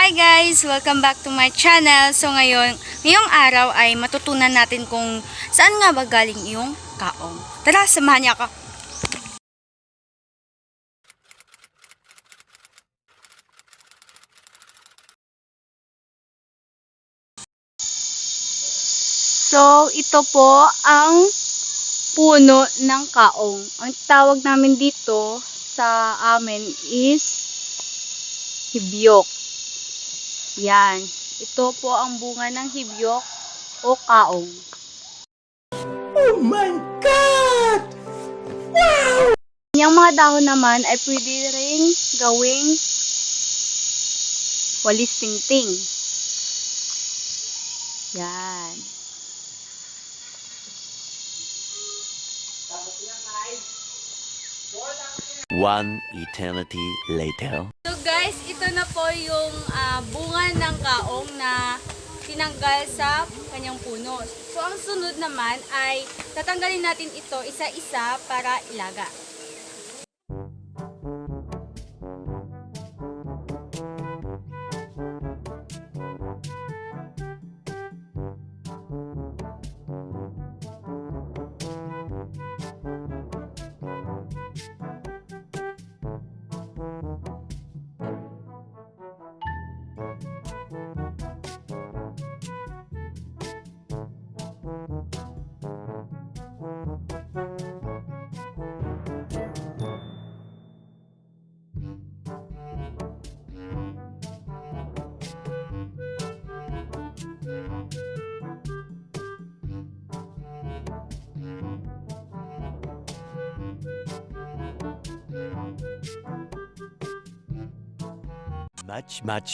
Hi guys! Welcome back to my channel. So ngayong araw ay matutunan natin kung saan nga ba galing yung kaong. Tara, samahan niya ako. So ito po ang puno ng kaong. Ang tawag namin dito sa amin is hibyok. Yan. Ito po ang bunga ng hibyok o kaong. Oh my God! Wow! Yung mga dahon naman ay pwede rin gawing walis tingting. Yan. One eternity later. So guys, ito na po yung bunga ng kaong na tinanggal sa kanyang puno. So ang sunod naman ay tatanggalin natin ito isa-isa para ilaga.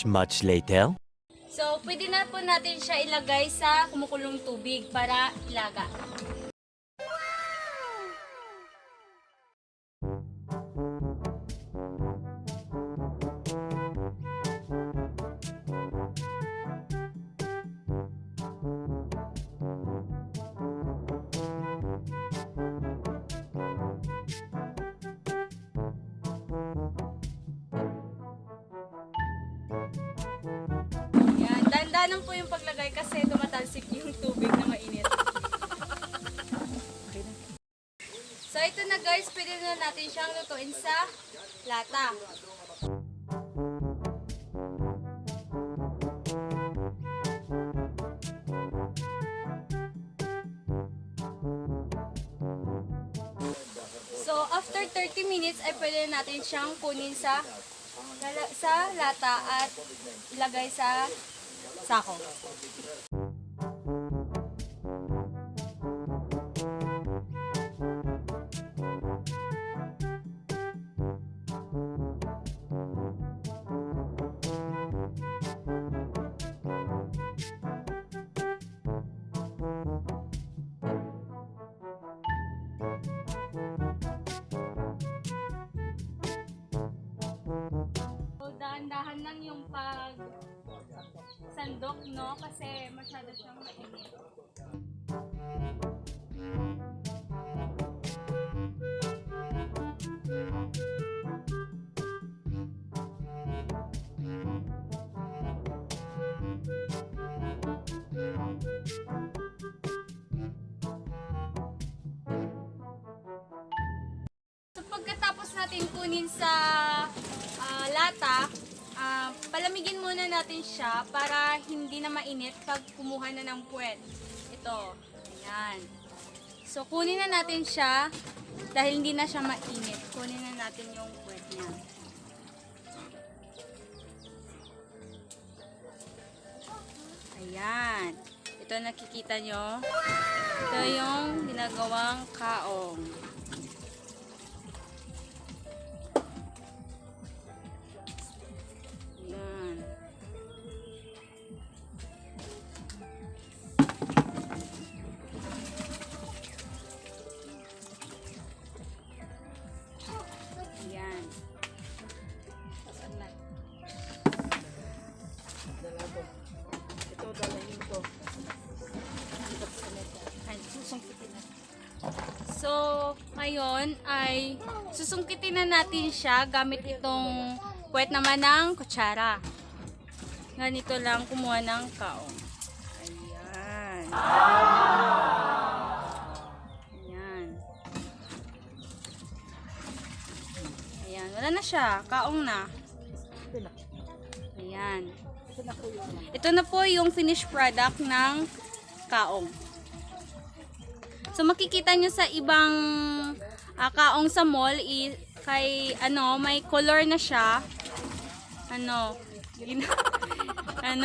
Much later. So pwede na po natin siya ilagay sa kumukulong tubig para ilaga. Yan, dandanan po yung paglagay kasi tumatalsik yung tubig na mainit. So ito na guys, pwede na natin siyang lutuin sa lata. So after 30 minutes ay pwede natin siyang kunin sa lata at ilagay sa sako. Dahan-dahan lang yung pag sandok, no? Kasi masyado siyang mainit. So pagkatapos natin kunin sa lata, palamigin muna natin siya para hindi na mainit pag kumuha na ng puwet. Ito, ayan. So kunin na natin siya dahil hindi na siya mainit. Kunin na natin yung puwet niya. Ayan. Ito nakikita nyo. Ito yung ginagawang kaong. So, ngayon ay susungkitin na natin siya gamit itong puwet naman ng kutsara. ganito lang kumuha ng kaong. Ayan. Ayan. Ayan. Wala na siya. Kaong na. Ayan. Ito na po yung finished product ng kaong. So makikita nyo sa ibang kaong sa mall kay may color na siya.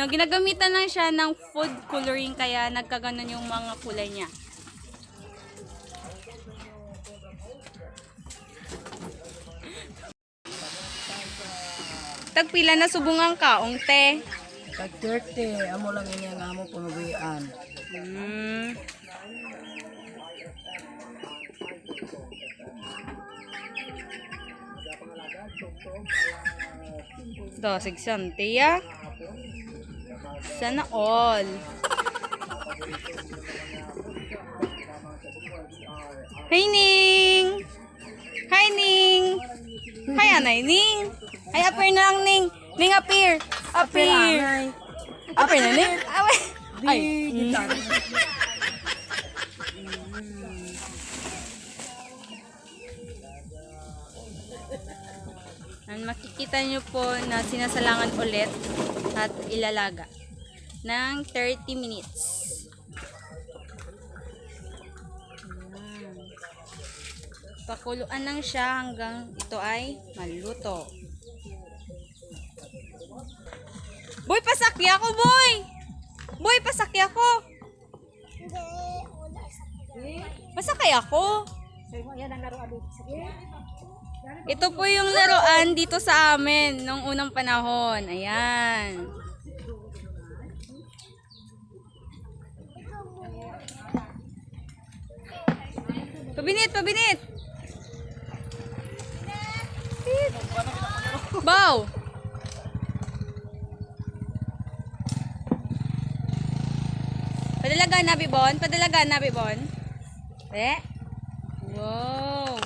Ginagamitan lang siya ng food coloring kaya nagkaganon yung mga kulay niya. Tagpila na subong ang kaong, te. Tag 30, amo lang ini ang amo pamabuyan. Do, 60 ya. Sana all. Hi, Ning! Hi, Ning! Hi, Anay, Ning! Ay, appear na lang, Ning! Ning, appear! Appear! Appear na, Ning! Ay! Makikita nyo po na sinasalangan ulit at ilalaga ng 30 minutes. Pakuluan lang siya hanggang ito ay maluto. Boy, pasakya ko, boy! Boy, pasakya ko! Pasakay ako! Ito po yung laruan dito sa amin nung unang panahon. Ayan. Pabinit, pabinit! Bow! Padalaga na, Bibon? Padalaga na, Bibon? Wow!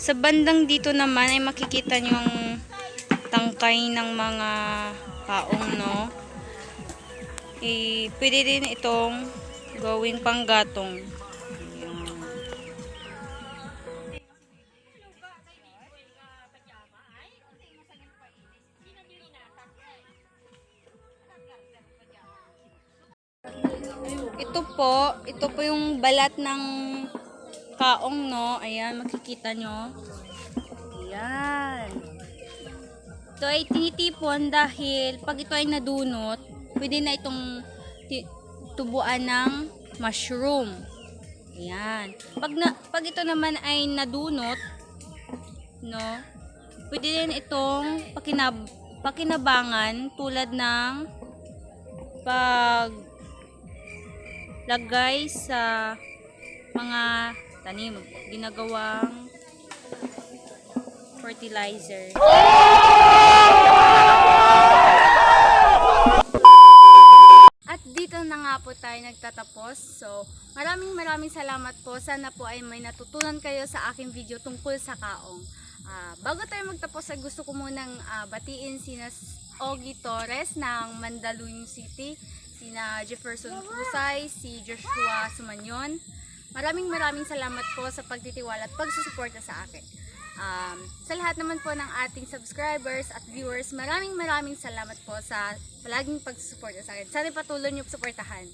Sa bandang dito naman ay makikita nyo yung tangkay ng mga kaong, no? Pwede din itong gawing panggatong. Ayan. Ito po yung balat ng kaong, no? Ayan, makikita nyo. Ayan. Ito ay tinitipon dahil pag ito ay nadunot, pwede na itong tubuan ng mushroom. Ayan. Pag ito naman ay nadunot, no? Pwede din itong pakinabangan tulad ng lagay sa mga tanim, ginagawang fertilizer. At dito na nga po tayo nagtatapos. So, maraming salamat po. Sana po ay may natutunan kayo sa aking video tungkol sa kaong. Bago tayo magtapos, ay gusto ko munang batiin sina Ogie Torres ng Mandaluyong City, sina Jefferson Pusay, si Joshua Sumanyon. Maraming salamat po sa pagtitiwala at pagsusuporta sa akin. Sa lahat naman po ng ating subscribers at viewers, maraming salamat po sa palaging pagsusuporta sa akin. Sana patuloy niyo suportahan.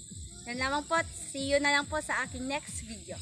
Yan lamang po. See you na lang po sa aking next video.